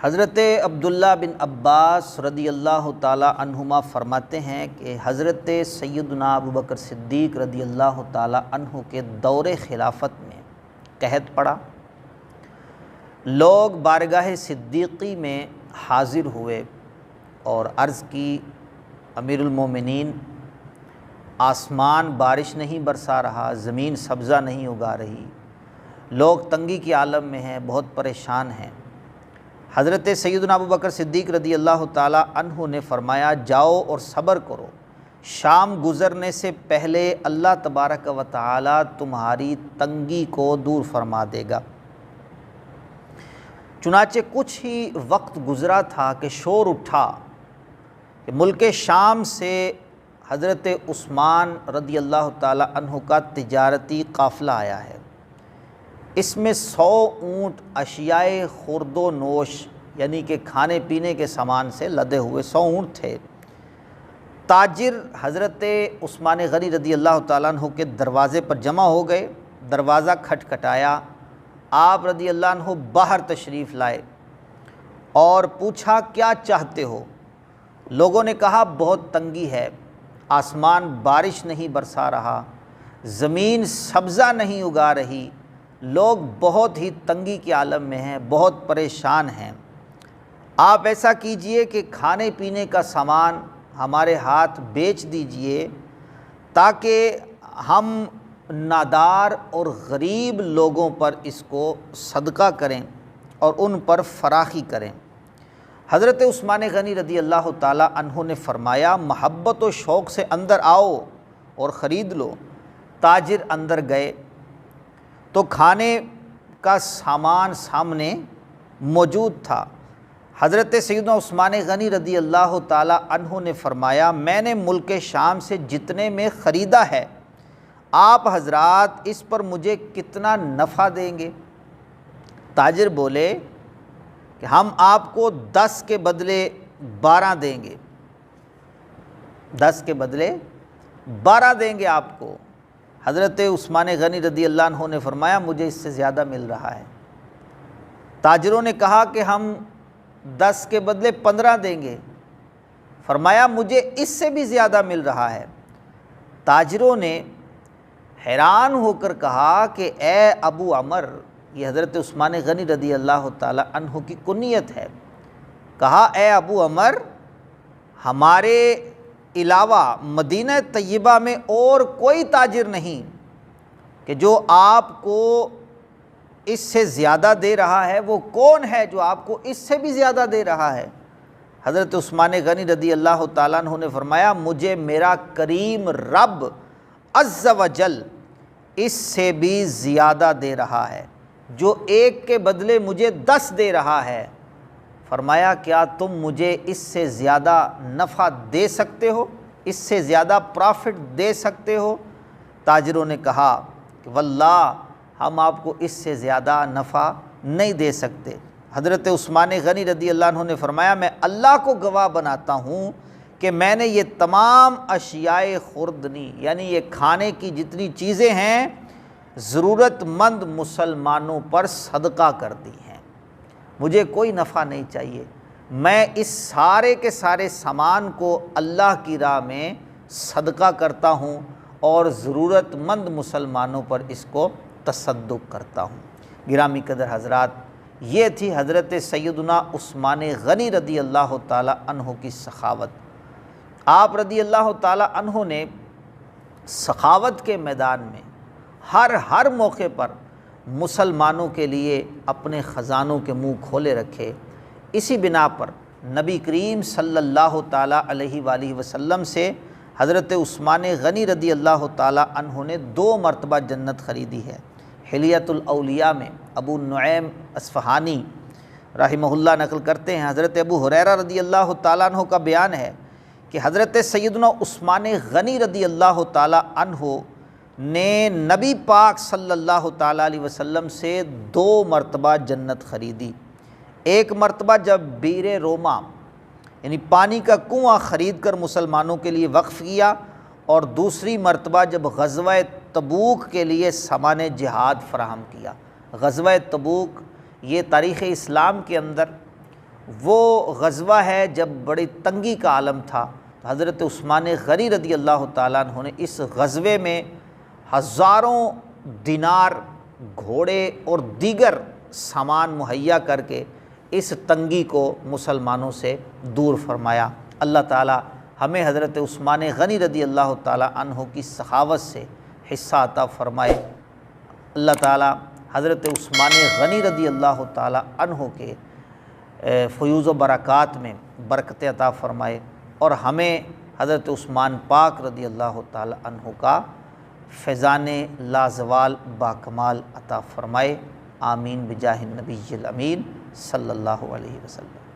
حضرت عبداللہ بن عباس رضی اللہ تعالی عنہما فرماتے ہیں کہ حضرت سیدنا ابوبکر صدیق رضی اللہ تعالی عنہ کے دور خلافت میں قحط پڑا۔ لوگ بارگاہ صدیقی میں حاضر ہوئے اور عرض کی، امیر المومنین، آسمان بارش نہیں برسا رہا، زمین سبزہ نہیں اگا رہی، لوگ تنگی کے عالم میں ہیں، بہت پریشان ہیں۔ حضرت سیدنا ابوبکر صدیق رضی اللہ تعالی عنہ نے فرمایا، جاؤ اور صبر کرو، شام گزرنے سے پہلے اللہ تبارک و تعالی تمہاری تنگی کو دور فرما دے گا۔ چنانچہ کچھ ہی وقت گزرا تھا کہ شور اٹھا کہ ملک شام سے حضرت عثمان رضی اللہ تعالی عنہ کا تجارتی قافلہ آیا ہے۔ اس میں 100 اونٹ اشیاء خورد و نوش یعنی کہ کھانے پینے کے سامان سے لدے ہوئے 100 اونٹ تھے۔ تاجر حضرت عثمان غنی رضی اللہ تعالیٰ عنہ کے دروازے پر جمع ہو گئے، دروازہ کھٹکھٹایا، آپ رضی اللہ عنہ باہر تشریف لائے اور پوچھا، کیا چاہتے ہو؟ لوگوں نے کہا، بہت تنگی ہے، آسمان بارش نہیں برسا رہا، زمین سبزہ نہیں اگا رہی، لوگ بہت ہی تنگی کے عالم میں ہیں، بہت پریشان ہیں۔ آپ ایسا کیجئے کہ کھانے پینے کا سامان ہمارے ہاتھ بیچ دیجئے تاکہ ہم نادار اور غریب لوگوں پر اس کو صدقہ کریں اور ان پر فراخی کریں۔ حضرت عثمان غنی رضی اللہ تعالی عنہ نے فرمایا، محبت و شوق سے اندر آؤ اور خرید لو۔ تاجر اندر گئے تو کھانے کا سامان سامنے موجود تھا۔ حضرت سیدنا عثمان غنی رضی اللہ تعالی عنہ نے فرمایا، میں نے ملک شام سے جتنے میں خریدا ہے، آپ حضرات اس پر مجھے کتنا نفع دیں گے؟ تاجر بولے کہ ہم آپ کو 10 کے بدلے 12 دیں گے، 10 کے بدلے 12 دیں گے آپ کو۔ حضرت عثمان غنی رضی اللہ عنہ نے فرمایا، مجھے اس سے زیادہ مل رہا ہے۔ تاجروں نے کہا کہ ہم 10 کے بدلے 15 دیں گے، فرمایا مجھے اس سے بھی زیادہ مل رہا ہے۔ تاجروں نے حیران ہو کر کہا کہ اے ابو عمر، یہ حضرت عثمان غنی رضی اللہ تعالی عنہ کی کنیت ہے، کہا اے ابو عمر، ہمارے علاوہ مدینہ طیبہ میں اور کوئی تاجر نہیں کہ جو آپ کو اس سے زیادہ دے رہا ہے، وہ کون ہے جو آپ کو اس سے بھی زیادہ دے رہا ہے؟ حضرت عثمان غنی رضی اللہ تعالیٰ عنہ نے فرمایا، مجھے میرا کریم رب عز و جل اس سے بھی زیادہ دے رہا ہے، جو 1 کے بدلے مجھے 10 دے رہا ہے۔ فرمایا، کیا تم مجھے اس سے زیادہ نفع دے سکتے ہو، اس سے زیادہ پرافٹ دے سکتے ہو؟ تاجروں نے کہا کہ واللہ ہم آپ کو اس سے زیادہ نفع نہیں دے سکتے۔ حضرت عثمان غنی رضی اللہ عنہ نے فرمایا، میں اللہ کو گواہ بناتا ہوں کہ میں نے یہ تمام اشیاء خوردنی یعنی یہ کھانے کی جتنی چیزیں ہیں ضرورت مند مسلمانوں پر صدقہ کر دی ہیں، مجھے کوئی نفع نہیں چاہیے، میں اس سارے کے سارے سامان کو اللہ کی راہ میں صدقہ کرتا ہوں اور ضرورت مند مسلمانوں پر اس کو تصدق کرتا ہوں۔ گرامی قدر حضرات، یہ تھی حضرت سیدنا عثمان غنی رضی اللہ تعالی عنہ کی سخاوت۔ آپ رضی اللہ تعالی عنہ نے سخاوت کے میدان میں ہر موقع پر مسلمانوں کے لیے اپنے خزانوں کے منہ کھولے رکھے۔ اسی بنا پر نبی کریم صلی اللہ تعالیٰ علیہ وآلہ وسلم سے حضرت عثمان غنی رضی اللہ تعالیٰ عنہ نے 2 مرتبہ جنت خریدی ہے۔ حلیۃ الاولیاء میں ابو نعیم اصفہانی رحمہ اللہ نقل کرتے ہیں، حضرت ابو ہریرہ رضی اللہ تعالیٰ عنہ کا بیان ہے کہ حضرت سیدنا عثمان غنی رضی اللہ تعالیٰ عنہ نے نبی پاک صلی اللہ تعالیٰ علیہ وسلم سے 2 مرتبہ جنت خریدی۔ ایک مرتبہ جب بیر روما یعنی پانی کا کنواں خرید کر مسلمانوں کے لیے وقف کیا، اور دوسری مرتبہ جب غزوہ تبوک کے لیے سامان جہاد فراہم کیا۔ غزوہ تبوک یہ تاریخ اسلام کے اندر وہ غزوہ ہے جب بڑی تنگی کا عالم تھا، تو حضرت عثمان غنی رضی اللہ تعالیٰ عنہ نے اس غزوے میں ہزاروں دینار، گھوڑے اور دیگر سامان مہیا کر کے اس تنگی کو مسلمانوں سے دور فرمایا۔ اللہ تعالیٰ ہمیں حضرت عثمان غنی رضی اللہ تعالیٰ عنہ کی سخاوت سے حصہ عطا فرمائے۔ اللہ تعالیٰ حضرت عثمان غنی رضی اللہ تعالیٰ عنہ کے فیوز و برکات میں برکت عطا فرمائے، اور ہمیں حضرت عثمان پاک رضی اللہ تعالیٰ عنہ کا فیضان لازوال باکمال عطا فرمائے۔ آمین بجاہ النبی الامین صلی اللہ علیہ وسلم۔